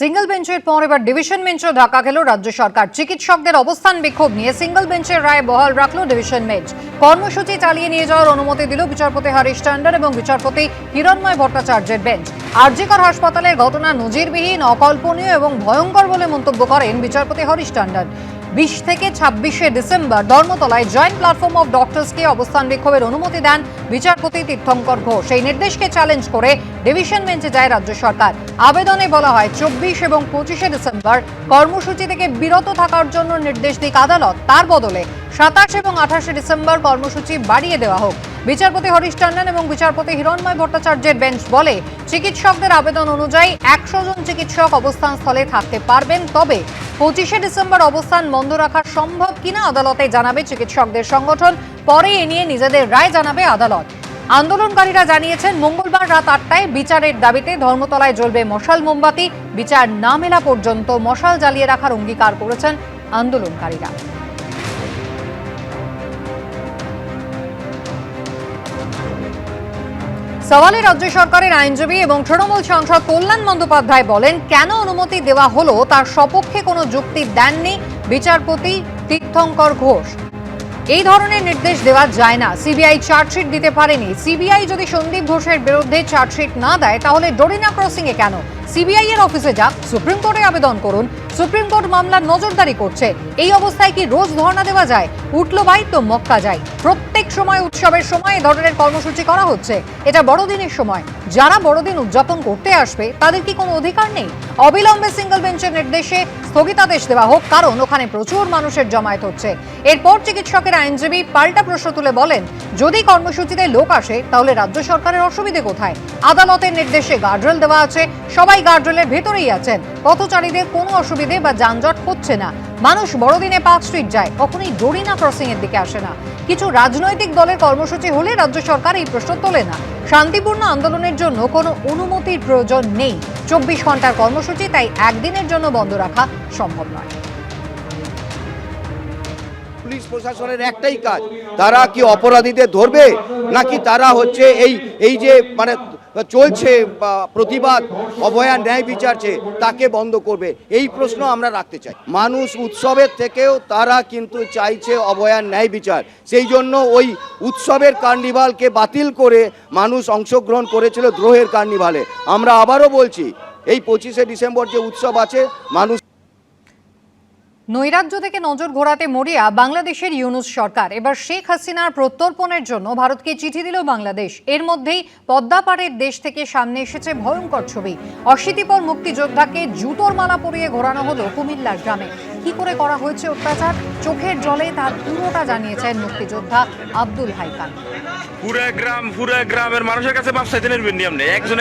Single বেঞ্চের পর এবার ডিভিশন বেঞ্চও ধাক্কা খেল রাজ্য সরকার। চিকিৎসকদের অবস্থান বিক্ষোভ নিয়ে সিঙ্গল বেঞ্চের রায় বহাল রাখল ডিভিশন বেঞ্চ। কর্মসূচি চালিয়ে নিয়ে যাওয়ার অনুমতি দিল বিচারপতি হরিশ টন্ডন এবং বিচারপতি হিরণময় ভট্টাচার্যের বেঞ্চ। আরজিকর হাসপাতালের ঘটনা নজিরবিহীন, অকল্পনীয় এবং ভয়ঙ্কর বলে মন্তব্য করেন বিচারপতি হরিশ টন্ডন। 20 থেকে 26 ডিসেম্বর ধর্মতলায় জয়েন্ট প্ল্যাটফর্ম অফ ডক্টরসকে অবস্থান বিক্ষোভের অনুমতি দেন বিচারপতি তীর্থঙ্কর ঘোষ। সেই নির্দেশকে চ্যালেঞ্জ করে ডিভিশন বেঞ্চে যায় রাজ্য সরকার। আবেদনে বলা হয় 24 এবং 25 ডিসেম্বর কর্মসূচি থেকে বিরত থাকার জন্য নির্দেশ দিক আদালত, তার বদলে 27 এবং 28 ডিসেম্বর কর্মসূচি বাড়িয়ে দেওয়া হোক। বিচারপতি হরিশ টন্ডন এবং বিচারপতি হিরণময় ভট্টাচার্যের বেঞ্চ বলে, চিকিৎসকদের আবেদন অনুযায়ী 100 জন চিকিৎসক অবস্থান স্থলে থাকতে পারবেন, তবে 25 ডিসেম্বর অবস্থান বন্ধ রাখা সম্ভব কিনা আদালতে জানাবে চিকিৎসকদের সংগঠন। পরে এ নিয়ে নিজেদের রায় জানাবে আদালত। আন্দোলনকারীরা জানিয়েছেন, মঙ্গলবার রাত 8টায় বিচারের দাবিতে ধর্মতলায় জ্বলবে মশাল মোমবাতি। বিচার না মেলা পর্যন্ত মশাল জ্বালিয়ে রাখার অঙ্গীকার করেছেন আন্দোলনকারীরা। সওয়ালে রাজ্য সরকারের আইনজীবী এবং তৃণমূল সাংসদ কল্যাণ বন্দ্যোপাধ্যায় বলেন, কেন অনুমতি দেওয়া হলো তার সপক্ষে কোনো যুক্তি দেননি বিচারপতি তীর্থঙ্কর ঘোষ। এই ধরনের নির্দেশ দেওয়া যায় না। সিবিআই চার্জশিট দিতে পারেনি। সিবিআই যদি সন্দীপ ঘোষের বিরুদ্ধে চার্জশিট না দেয়, তাহলে ডোরিনা ক্রসিং এ কেন? সিবিআই এর অফিসে যাক, সুপ্রিম কোর্টে আবেদন করুন। সুপ্রিম কোর্ট মামলার নজরদারি করছে। এই অবস্থায় কি রোজ ধর্ণা দেওয়া যায়? উঠলো ভাই তো মক্কা যায়। প্রত্যেক সময় উৎসবের সময় এই ধরনের কর্মসূচি করা হচ্ছে। এটা বড়দিনের সময়। যারা বড়দিন উদযাপন করতে আসবে তাদের কি কোনো অধিকার নেই? অবিলম্বে সিঙ্গল বেঞ্চের নির্দেশে স্থগিতাদেশ দেওয়া হোক, কারণ ওখানে প্রচুর মানুষের জমায়েত হচ্ছে। এরপর চিকিৎসকের আইনজীবী পাল্টা প্রশ্ন তুলে বলেন, যদি কর্মসূচিতে লোক আসে তাহলে রাজ্য সরকারের অসুবিধে কোথায়? আদালতের নির্দেশে গার্ডরেল দেওয়া আছে, সবাই গার্ডরেলের ভেতরেই আছেন, পথচারীদের কোনো অসুবিধে বা যানজট হচ্ছে না। মানুষ বড়দিনে পার্ক স্ট্রিট যায়, কখনোই ডোরিনা ক্রসিং এর দিকে আসে না। কিছু রাজনৈতিক দলের কর্মসূচি হলে রাজ্য সরকার এই প্রশ্ন তোলে না। শান্তিপূর্ণ আন্দোলনের জন্য কোনো অনুমতির প্রয়োজন নেই। 24 ঘন্টার কর্মসূচি, তাই একদিনের জন্য বন্ধ রাখা সম্ভব নয়। পুলিশ প্রশাসনের একটাই কাজ, তারা কি অপরাধীদের ধরবে, নাকি তারা হচ্ছে এই যে মানে চলছে প্রতিবাদ, অভয়া ন্যায় বিচারছে, তাকে বন্ধ করবে? এই প্রশ্ন আমরা রাখতে চাই। মানুষ উৎসবের থেকেও তারা কিন্তু চাইছে অভয়ার ন্যায় বিচার। সেই জন্য ওই উৎসবের কার্নিভালকে বাতিল করে মানুষ অংশগ্রহণ করেছিল দ্রোহের কার্নিভালে। আমরা আবারও বলছি, এই 25 ডিসেম্বর যে উৎসব আছে, মানুষ নৈরাজ্য থেকে নজর ঘোরাতে মরিয়া বাংলাদেশের ইউনূস সরকার। এবার শেখ হাসিনার প্রত্যর্পণের জন্য ভারতকে চিঠি দিল বাংলাদেশ। এর মধ্যেই পদ্মাপাড়ের দেশ থেকে সামনে এসেছে ভয়ঙ্কর ছবি। অশীতিপর মুক্তিযোদ্ধাকে জুতোর মালা পরিয়ে ঘোরানো হলো কুমিল্লার গ্রামে। কি করে করা হয়েছে অত্যাচার, চোখের জলে তার পুরোটা জানিয়েছেন মুক্তিযোদ্ধা আব্দুল হাই খান। পুরা গ্রামের মানুষের কাছে বাপ চাইতে নির্বেন নিয়ম নেই, একজন